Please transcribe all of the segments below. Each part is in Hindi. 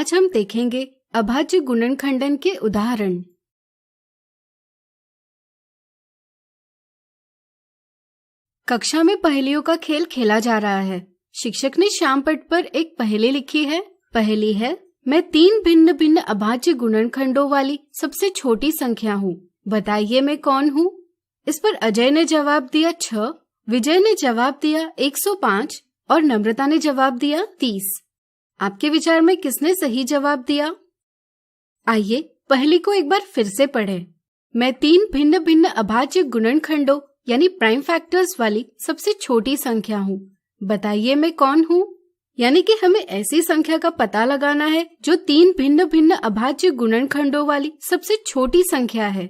आज हम देखेंगे अभाज्य गुणनखंडन के उदाहरण। कक्षा में पहेलियों का खेल खेला जा रहा है। शिक्षक ने श्याम पट पर एक पहेली लिखी है। पहेली है, मैं 3 भिन्न भिन्न अभाज्य गुणनखंडों वाली सबसे छोटी संख्या हूँ, बताइए मैं कौन हूँ। इस पर अजय ने जवाब दिया 6, विजय ने जवाब दिया 105 और नम्रता ने जवाब दिया 30। आपके विचार में किसने सही जवाब दिया? आइए पहेली को एक बार फिर से पढ़ें। मैं 3 भिन्न भिन्न अभाज्य गुणनखंडों यानी प्राइम फैक्टर्स वाली सबसे छोटी संख्या हूँ, बताइए मैं कौन हूँ। यानी कि हमें ऐसी संख्या का पता लगाना है जो 3 भिन्न भिन्न अभाज्य गुणनखंडों वाली सबसे छोटी संख्या है।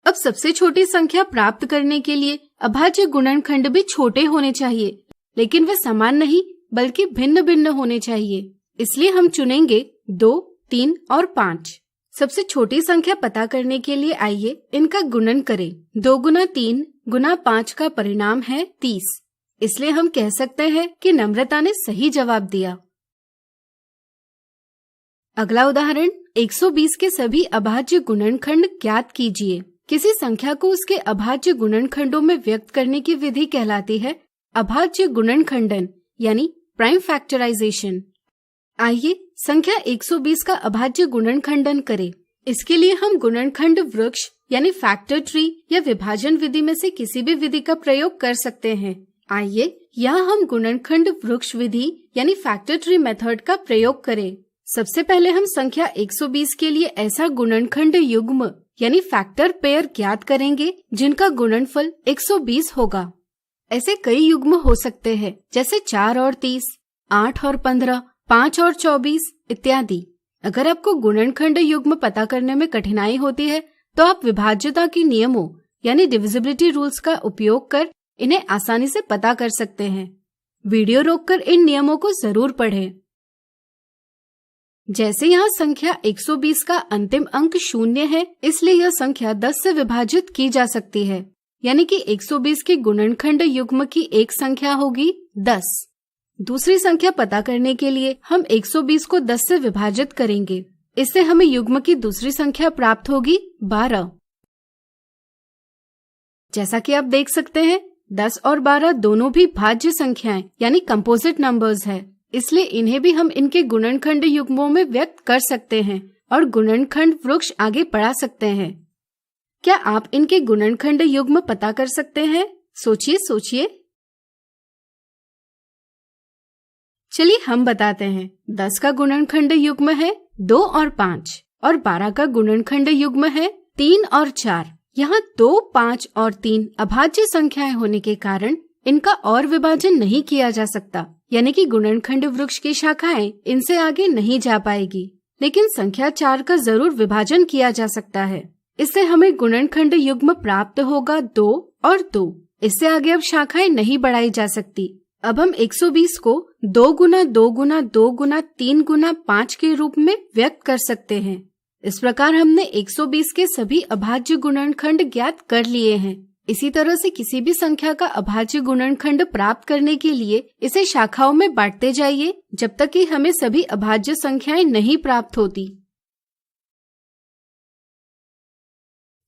अब सबसे छोटी संख्या प्राप्त करने के लिए अभाज्य गुणनखंड भी छोटे होने चाहिए, लेकिन वे समान नहीं बल्कि भिन्न भिन्न होने चाहिए। इसलिए हम चुनेंगे 2, 3 और 5। सबसे छोटी संख्या पता करने के लिए आइए इनका गुणन करें। 2 गुना 3 गुना 5 का परिणाम है 30। इसलिए हम कह सकते हैं कि नम्रता ने सही जवाब दिया। अगला उदाहरण, 120 के सभी अभाज्य गुणनखंड ज्ञात कीजिए। किसी संख्या को उसके अभाज्य गुणनखंडों में व्यक्त करने की विधि कहलाती है अभाज्य गुणनखंडन यानी प्राइम फैक्टराइजेशन। आइए संख्या 120 का अभाज्य गुणनखंडन करें। इसके लिए हम गुणनखंड वृक्ष यानी फैक्टर ट्री या विभाजन विधि में से किसी भी विधि का प्रयोग कर सकते हैं। आइए यहाँ हम गुणनखंड वृक्ष विधि यानी फैक्टर ट्री मेथड का प्रयोग करें। सबसे पहले हम संख्या 120 के लिए ऐसा गुणनखंड युग्म यानी फैक्टर पेयर ज्ञात करेंगे जिनका गुणनफल 120 होगा। ऐसे कई युग्म हो सकते हैं, जैसे 4 और 30, 8 और 15, 5 और 24 इत्यादि। अगर आपको गुणनखंड युग्म पता करने में कठिनाई होती है तो आप विभाज्यता के नियमों यानी डिविजिबिलिटी रूल्स का उपयोग कर इन्हें आसानी से पता कर सकते हैं। वीडियो रोककर इन नियमों को जरूर पढ़ें। जैसे यहाँ संख्या 120 का अंतिम अंक 0 है, इसलिए यह संख्या 10 से विभाजित की जा सकती है। यानी कि 120 के गुणनखंड युग्म की एक संख्या होगी 10। दूसरी संख्या पता करने के लिए हम 120 को 10 से विभाजित करेंगे। इससे हमें युग्म की दूसरी संख्या प्राप्त होगी 12। जैसा कि आप देख सकते हैं 10 और 12 दोनों भी भाज्य संख्याएं यानी कंपोजिट नंबर्स है, इसलिए इन्हें भी हम इनके गुणनखंड युग्मों में व्यक्त कर सकते हैं और गुणनखंड वृक्ष आगे बढ़ा सकते हैं। क्या आप इनके गुणनखंड युग्म पता कर सकते हैं? सोचिए। चलिए हम बताते हैं। 10 का गुणनखंड युग्म है 2 और 5 और 12 का गुणनखंड युग्म है 3 और 4। यहाँ 2, 5 और 3 अभाज्य संख्याएं होने के कारण इनका और विभाजन नहीं किया जा सकता, यानी कि गुणनखंड वृक्ष की शाखाएं इनसे आगे नहीं जा पाएगी। लेकिन संख्या 4 का जरूर विभाजन किया जा सकता है। इससे हमें गुणनखंड युग्म प्राप्त होगा 2 और 2। इससे आगे अब शाखाएं नहीं बढ़ाई जा सकती। अब हम 120 को 2 गुना 2 गुना 2 गुना 3 गुना 5 के रूप में व्यक्त कर सकते हैं। इस प्रकार हमने 120 के सभी अभाज्य गुणनखंड ज्ञात कर लिए हैं। इसी तरह से किसी भी संख्या का अभाज्य गुणनखंड प्राप्त करने के लिए इसे शाखाओं में बांटते जाइए जब तक कि हमें सभी अभाज्य संख्याएं नहीं प्राप्त होती।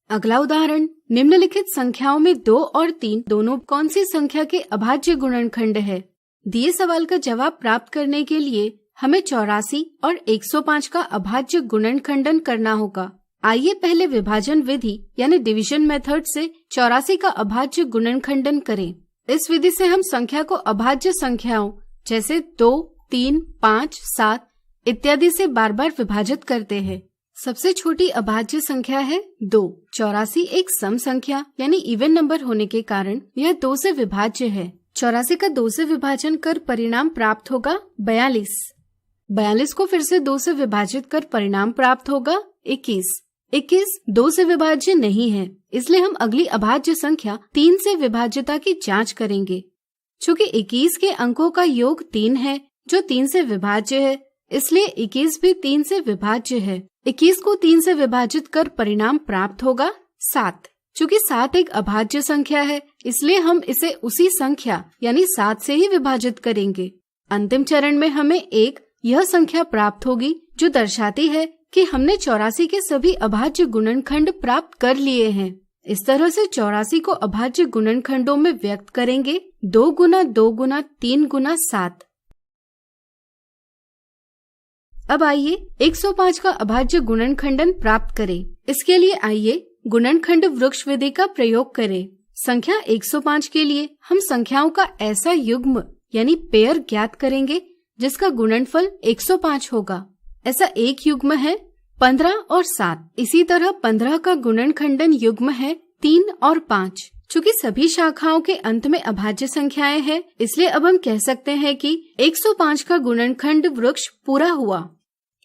अगला उदाहरण, निम्नलिखित संख्याओं में 2 और 3 दोनों कौन सी संख्या के अभाज्य गुणनखंड है? दिए सवाल का जवाब प्राप्त करने के लिए हमें 84 और 105 का अभाज्य गुणनखंडन करना होगा। आइए पहले विभाजन विधि यानी डिवीजन मेथड से 84 का अभाज्य गुणनखंडन करें। इस विधि से हम संख्या को अभाज्य संख्याओं जैसे 2, 3, 5, 7 इत्यादि से बार बार विभाजित करते हैं। सबसे छोटी अभाज्य संख्या है 2। 84 एक सम संख्या यानी इवन नंबर होने के कारण यह 2 से विभाज्य है। 84 का 2 से विभाजन कर परिणाम प्राप्त होगा 42। 42 को फिर से 2 से विभाजित कर परिणाम प्राप्त होगा 21। 21 2 से विभाज्य नहीं है, इसलिए हम अगली अभाज्य संख्या 3 से विभाज्यता की जांच करेंगे। चूँकि 21 के अंकों का योग 3 है जो 3 से विभाज्य है, इसलिए 21 भी 3 से विभाज्य है। 21 को 3 से विभाजित कर परिणाम प्राप्त होगा 7। चूँकि 7 एक अभाज्य संख्या है, इसलिए हम इसे उसी संख्या यानी 7 से ही विभाजित करेंगे। अंतिम चरण में हमें 1 यह संख्या प्राप्त होगी जो दर्शाती है कि हमने 84 के सभी अभाज्य गुणनखंड प्राप्त कर लिए हैं। इस तरह से 84 को अभाज्य गुणनखंडों में व्यक्त करेंगे 2 गुना 2 गुना 3 गुना 7। अब आइए 105 का अभाज्य गुणनखंडन प्राप्त करें। इसके लिए आइए गुणनखंड वृक्ष विधि का प्रयोग करें। संख्या 105 के लिए हम संख्याओं का ऐसा युग्म यानी पेयर ज्ञात करेंगे जिसका गुणनफल 105 होगा। ऐसा एक युग्म है 15 और 7। इसी तरह 15 का गुणनखंडन युग्म है 3 और 5। चूँकि सभी शाखाओं के अंत में अभाज्य संख्याएं हैं, इसलिए अब हम कह सकते हैं कि 105 का गुणनखंड वृक्ष पूरा हुआ।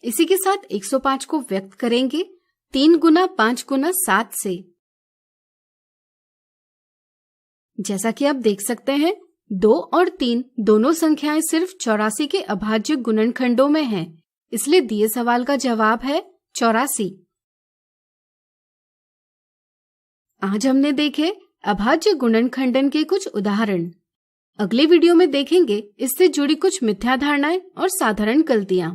इसी के साथ 105 को व्यक्त करेंगे 3 गुना 5 गुना 7 से। जैसा कि आप देख सकते हैं 2 और 3 दोनों संख्याएं सिर्फ 84 के अभाज्य गुणनखंडों में हैं, इसलिए दिए सवाल का जवाब है 84। आज हमने देखे अभाज्य गुणनखंडन के कुछ उदाहरण। अगले वीडियो में देखेंगे इससे जुड़ी कुछ मिथ्या धारणाएं और साधारण गलतियां।